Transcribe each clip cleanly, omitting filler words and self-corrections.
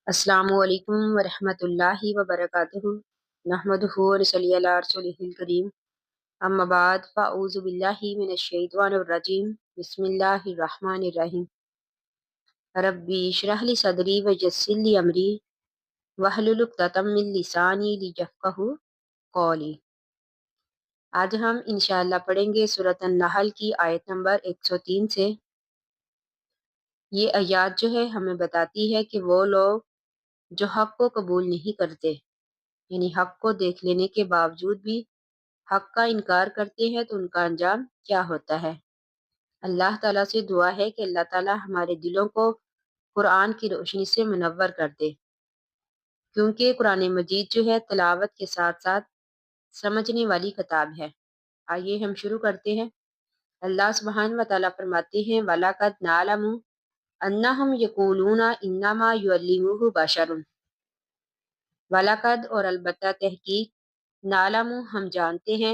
السلام علیکم ورحمۃ اللہ وبرکاتہ نحمدہ ونصلی علی رسولہ الکریم اما بعد فاعوذ باللہ من الشیطان الرجیم بسم اللہ الرحمن الرحیم ربی اشرح لی صدری ویسر لی امری واحلل عقدۃ من لسانی لیفقہوا قولی۔ آج ہم انشاءاللہ پڑھیں گے سورۃ النحل کی آیت نمبر 103 سے۔ یہ آیات جو ہے ہمیں بتاتی ہے کہ وہ لوگ جو حق کو قبول نہیں کرتے، یعنی حق کو دیکھ لینے کے باوجود بھی حق کا انکار کرتے ہیں، تو ان کا انجام کیا ہوتا ہے۔ اللہ تعالیٰ سے دعا ہے کہ اللہ تعالیٰ ہمارے دلوں کو قرآن کی روشنی سے منور کر دے، کیونکہ قرآن مجید جو ہے تلاوت کے ساتھ ساتھ سمجھنے والی کتاب ہے۔ آئیے ہم شروع کرتے ہیں۔ اللہ سبحانہ و تعالیٰ فرماتے ہیں وَلَقَدْ نَعْلَمُ أَنَّهُمْ يَقُولُونَ إِنَّمَا يُعَلِّمُهُ بَشَرٌ، وَلَقَدْ اور البتہ تحقیق، نعلم ہم جانتے ہیں،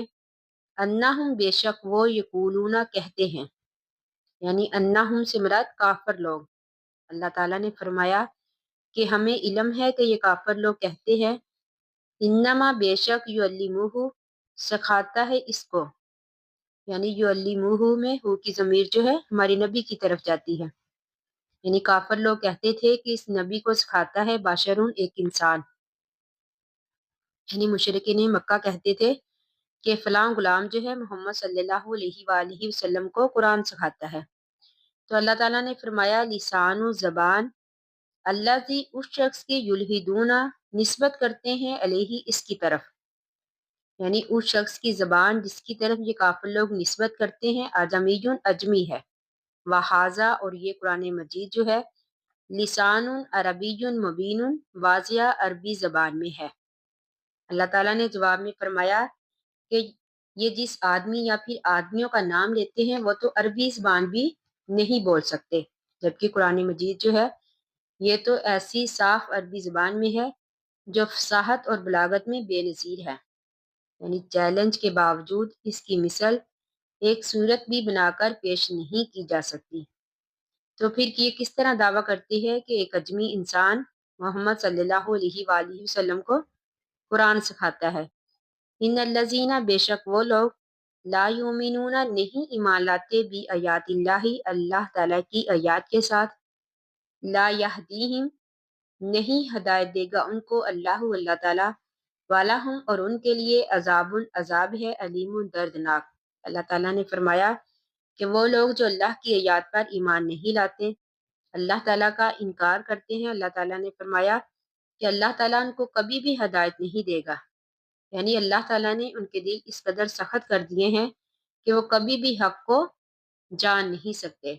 انہم بے شک وہ، یقولون کہتے ہیں، یعنی انہم سے مراد کافر لوگ۔ اللہ تعالیٰ نے فرمایا کہ ہمیں علم ہے کہ یہ کافر لوگ کہتے ہیں، انما بے شک یعلمہ سکھاتا ہے اس کو، یعنی یعلمہ میں ہو کی ضمیر جو ہے ہماری نبی کی طرف جاتی ہے، یعنی کافر لوگ کہتے تھے کہ اس نبی کو سکھاتا ہے بشرٌ ایک انسان، یعنی مشرکین مکہ کہتے تھے کہ فلاں غلام جو ہے محمد صلی اللہ علیہ وآلہ وسلم کو قرآن سکھاتا ہے۔ تو اللہ تعالیٰ نے فرمایا لسان و زبان، اللہ کی اس شخص کی یلحدون نسبت کرتے ہیں علیہ اس کی طرف، یعنی اس شخص کی زبان جس کی طرف یہ کافر لوگ نسبت کرتے ہیں اعجمیٌ اجمی ہے، وہذا اور یہ قرآن مجید جو ہے لسان عربی مبین واضح عربی زبان میں ہے۔ اللہ تعالیٰ نے جواب میں فرمایا کہ یہ جس آدمی یا پھر آدمیوں کا نام لیتے ہیں وہ تو عربی زبان بھی نہیں بول سکتے، جبکہ قرآن مجید جو ہے یہ تو ایسی صاف عربی زبان میں ہے جو فصاحت اور بلاغت میں بے نظیر ہے، یعنی چیلنج کے باوجود اس کی مثل ایک صورت بھی بنا کر پیش نہیں کی جا سکتی۔ تو پھر یہ کس طرح دعویٰ کرتی ہے کہ ایک اجمی انسان محمد صلی اللہ علیہ وآلہ وسلم کو قرآن سکھاتا ہے۔ ان الذین بے شک وہ لوگ لا یؤمنون نہیں ایمان لاتے بھی آیات اللہ اللہ تعالیٰ کی آیات کے ساتھ، لا یہدیہم نہیں ہدایت دے گا ان کو اللہ تعالیٰ، وَلَهُمْ اور ان کے لیے عذاب عذاب ہے علیم دردناک۔ اللہ تعالیٰ نے فرمایا کہ وہ لوگ جو اللہ کی آیات پر ایمان نہیں لاتے، اللہ تعالیٰ کا انکار کرتے ہیں، اللہ تعالیٰ نے فرمایا کہ اللہ تعالیٰ ان کو کبھی بھی ہدایت نہیں دے گا، یعنی اللہ تعالیٰ نے ان کے دل اس قدر سخت کر دیے ہیں کہ وہ کبھی بھی حق کو جان نہیں سکتے۔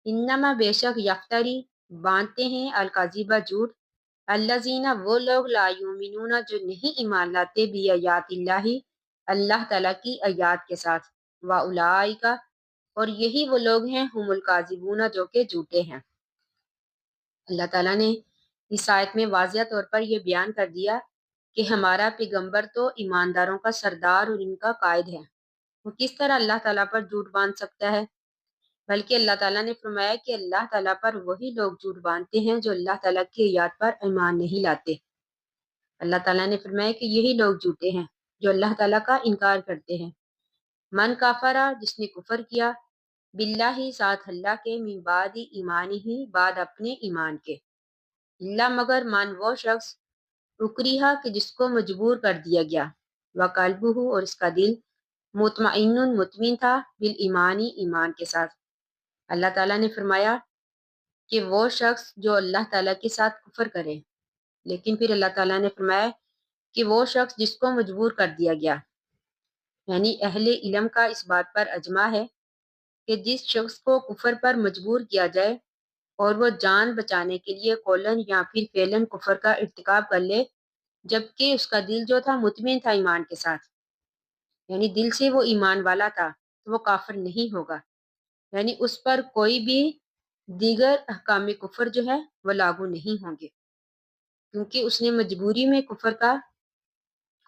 انما بے شک یفتری باندھتے ہیں الکاذبہ جھوٹ، الذین وہ لوگ لا یؤمنون جو نہیں ایمان لاتے بھی آیات اللہ اللہ تعالیٰ کی آیات کے ساتھ، واولئک اور یہی وہ لوگ ہیں ہم الکاذبون جو کہ جھوٹے ہیں۔ اللہ تعالیٰ نے اس آیت میں واضح طور پر یہ بیان کر دیا کہ ہمارا پیغمبر تو ایمانداروں کا سردار اور ان کا قائد ہے، وہ کس طرح اللہ تعالیٰ پر جھوٹ باندھ سکتا ہے؟ بلکہ اللہ تعالیٰ نے فرمایا کہ اللہ تعالیٰ پر وہی لوگ جھوٹ باندھتے ہیں جو اللہ تعالیٰ کی آیات پر ایمان نہیں لاتے۔ اللہ تعالیٰ نے فرمایا کہ یہی لوگ جھوٹے ہیں جو اللہ تعالیٰ کا انکار کرتے ہیں۔ من کافرہ جس نے کفر کیا، باللہ ساتھ اللہ کے، من بعد ایمانہ بعد اپنے ایمان کے، اللہ مگر من وہ شخص اکریہ کہ جس کو مجبور کر دیا گیا، وقلبہ اور اس کا دل مطمئن مطمئن تھا، بالایمانی ایمان کے ساتھ۔ اللہ تعالیٰ نے فرمایا کہ وہ شخص جو اللہ تعالیٰ کے ساتھ کفر کرے، لیکن پھر اللہ تعالیٰ نے فرمایا کہ وہ شخص جس کو مجبور کر دیا گیا، یعنی اہل علم کا اس بات پر اجماع ہے کہ جس شخص کو کفر پر مجبور کیا جائے اور وہ جان بچانے کے لیے قولن یا پھر فعلاً کفر کا ارتکاب کر لے، جبکہ اس کا دل جو تھا مطمئن تھا ایمان کے ساتھ، یعنی دل سے وہ ایمان والا تھا، تو وہ کافر نہیں ہوگا، یعنی اس پر کوئی بھی دیگر احکام کفر جو ہے وہ لاگو نہیں ہوں گے، کیونکہ اس نے مجبوری میں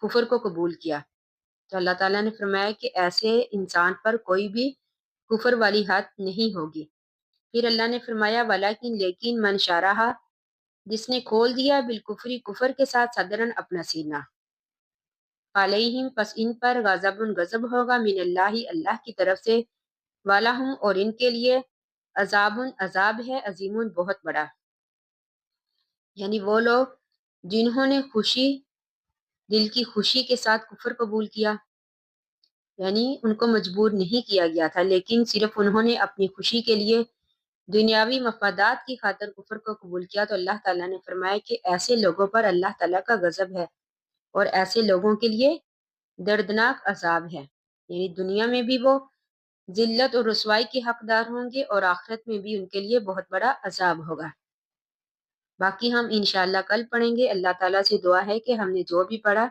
کفر کو قبول کیا۔ تو اللہ تعالیٰ نے فرمایا کہ ایسے انسان پر کوئی بھی کفر والی حد نہیں ہوگی۔ پھر اللہ نے فرمایا ولیکن لیکن من شرح جس نے کھول دیا بالکفری کفر کے ساتھ صدرن اپنا سینہ، علیہم پس ان پر غضب غضب ہوگا من اللہ اللہ کی طرف سے، وَلَهُمْ اور ان کے لیے عذاب عذاب ہے عظیم بہت بڑا، یعنی وہ لوگ جنہوں نے دل کی خوشی کے ساتھ کفر قبول کیا، یعنی ان کو مجبور نہیں کیا گیا تھا، لیکن صرف انہوں نے اپنی خوشی کے لیے دنیاوی مفادات کی خاطر کفر کو قبول کیا، تو اللہ تعالیٰ نے فرمایا کہ ایسے لوگوں پر اللہ تعالیٰ کا غضب ہے اور ایسے لوگوں کے لیے دردناک عذاب ہے، یعنی دنیا میں بھی وہ ذلت اور رسوائی کے حقدار ہوں گے اور آخرت میں بھی ان کے لیے بہت بڑا عذاب ہوگا۔ باقی ہم انشاءاللہ کل پڑھیں گے۔ اللہ تعالیٰ سے دعا ہے کہ ہم نے جو بھی پڑھا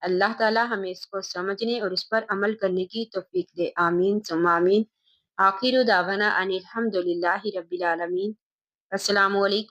اللہ تعالیٰ ہمیں اس کو سمجھنے اور اس پر عمل کرنے کی توفیق دے، آمین ثم آمین۔ آخر دعوانا ان الحمد للہ رب العالمین۔ السلام علیکم۔